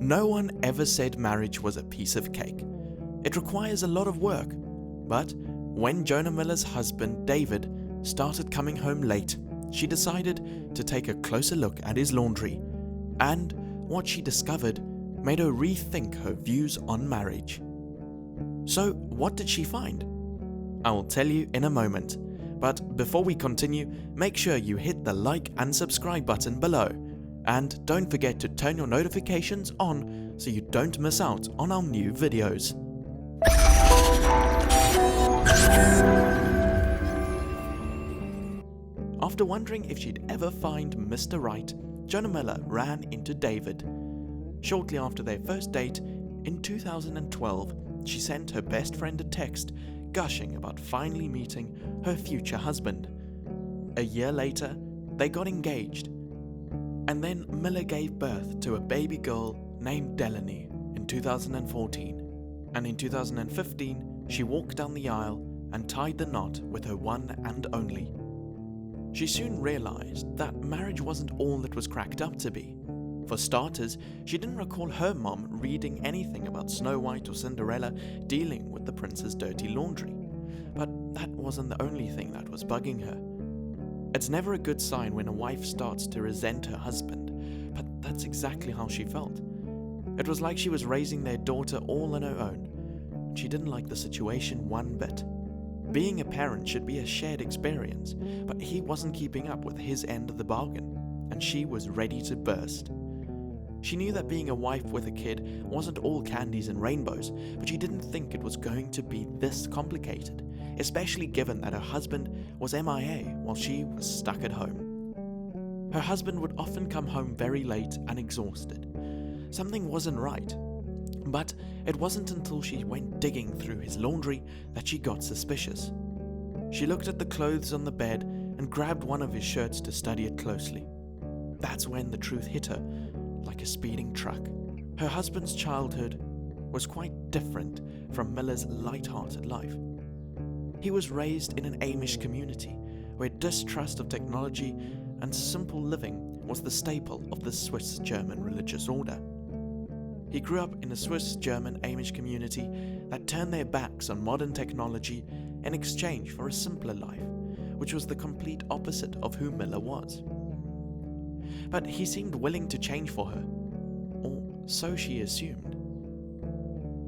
No one ever said marriage was a piece of cake. It requires a lot of work. But when Jonah Miller's husband, David, started coming home late, she decided to take a closer look at his laundry. And what she discovered made her rethink her views on marriage. So, what did she find? I will tell you in a moment. But before we continue, make sure you hit the like and subscribe button below. And don't forget to turn your notifications on so you don't miss out on our new videos. After wondering if she'd ever find Mr. Right, Jonah Miller ran into David. Shortly after their first date, in 2012, she sent her best friend a text gushing about finally meeting her future husband. A year later, they got engaged. And then Miller gave birth to a baby girl named Delaney in 2014. And in 2015, she walked down the aisle and tied the knot with her one and only. She soon realized that marriage wasn't all it was cracked up to be. For starters, she didn't recall her mom reading anything about Snow White or Cinderella dealing with the prince's dirty laundry. But that wasn't the only thing that was bugging her. It's never a good sign when a wife starts to resent her husband, but that's exactly how she felt. It was like she was raising their daughter all on her own. She didn't like the situation one bit. Being a parent should be a shared experience, but he wasn't keeping up with his end of the bargain, and she was ready to burst. She knew that being a wife with a kid wasn't all candies and rainbows, but she didn't think it was going to be this complicated, especially given that her husband was MIA while she was stuck at home. Her husband would often come home very late and exhausted. Something wasn't right. But it wasn't until she went digging through his laundry that she got suspicious. She looked at the clothes on the bed and grabbed one of his shirts to study it closely. That's when the truth hit her, like a speeding truck. Her husband's childhood was quite different from Miller's light-hearted life. He was raised in an Amish community where distrust of technology and simple living was the staple of the Swiss-German religious order. He grew up in a Swiss-German Amish community that turned their backs on modern technology in exchange for a simpler life, which was the complete opposite of who Miller was. But he seemed willing to change for her, or so she assumed.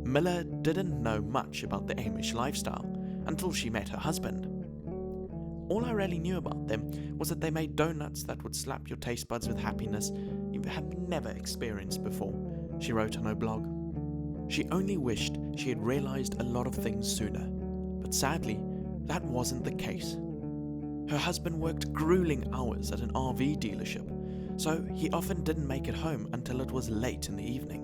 Miller didn't know much about the Amish lifestyle until she met her husband. All I really knew about them was that they made donuts that would slap your taste buds with happiness you had never experienced before, she wrote on her blog. She only wished she had realized a lot of things sooner, but sadly, that wasn't the case. Her husband worked grueling hours at an RV dealership, so he often didn't make it home until it was late in the evening.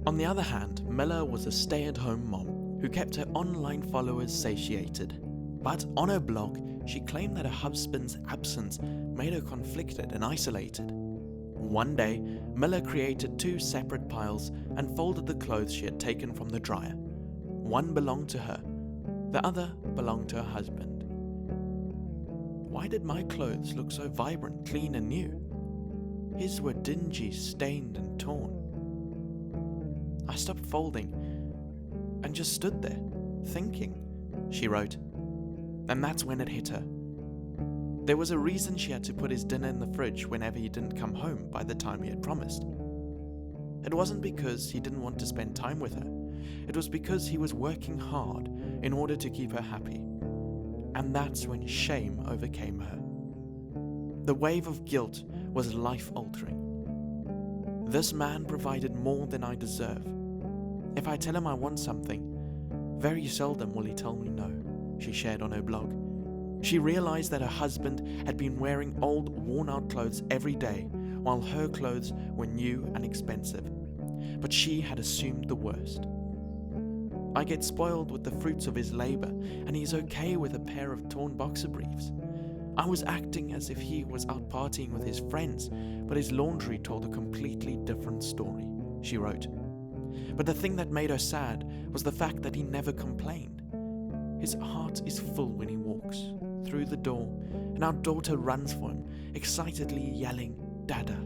On the other hand, Miller was a stay-at-home mom who kept her online followers satiated. But on her blog, she claimed that her husband's absence made her conflicted and isolated. One day, Miller created 2 separate piles and folded the clothes she had taken from the dryer. One belonged to her, the other belonged to her husband. Why did my clothes look so vibrant, clean and new? His were dingy, stained and torn. I stopped folding and just stood there, thinking, she wrote. And that's when it hit her. There was a reason she had to put his dinner in the fridge whenever he didn't come home by the time he had promised. It wasn't because he didn't want to spend time with her. It was because he was working hard in order to keep her happy. And that's when shame overcame her. The wave of guilt was life-altering. This man provided more than I deserve. If I tell him I want something, very seldom will he tell me no, she shared on her blog. She realized that her husband had been wearing old, worn-out clothes every day, while her clothes were new and expensive. But she had assumed the worst. I get spoiled with the fruits of his labor, and he's okay with a pair of torn boxer briefs. I was acting as if he was out partying with his friends, but his laundry told a completely different story, she wrote. But the thing that made her sad was the fact that he never complained. His heart is full when he walks through the door, and our daughter runs for him, excitedly yelling, "Dada."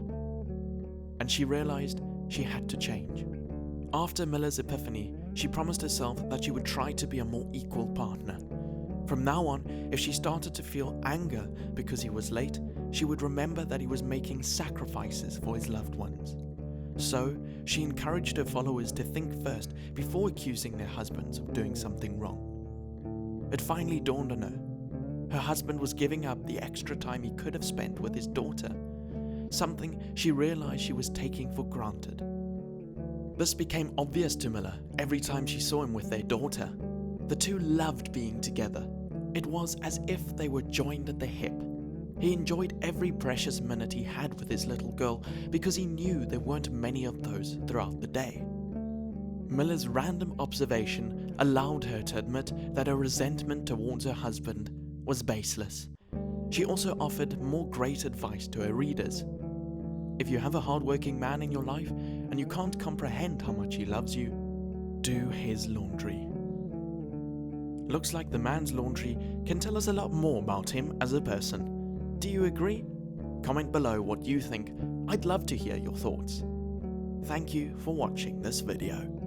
And she realized she had to change. After Miller's epiphany, she promised herself that she would try to be a more equal partner. From now on, if she started to feel anger because he was late, she would remember that he was making sacrifices for his loved ones. So, she encouraged her followers to think first before accusing their husbands of doing something wrong. It finally dawned on her. Her husband was giving up the extra time he could have spent with his daughter, something she realized she was taking for granted. This became obvious to Miller every time she saw him with their daughter. The two loved being together. It was as if they were joined at the hip. He enjoyed every precious minute he had with his little girl because he knew there weren't many of those throughout the day. Miller's random observation allowed her to admit that her resentment towards her husband was baseless. She also offered more great advice to her readers. If you have a hardworking man in your life and you can't comprehend how much he loves you, do his laundry. Looks like the man's laundry can tell us a lot more about him as a person. Do you agree? Comment below what you think. I'd love to hear your thoughts. Thank you for watching this video.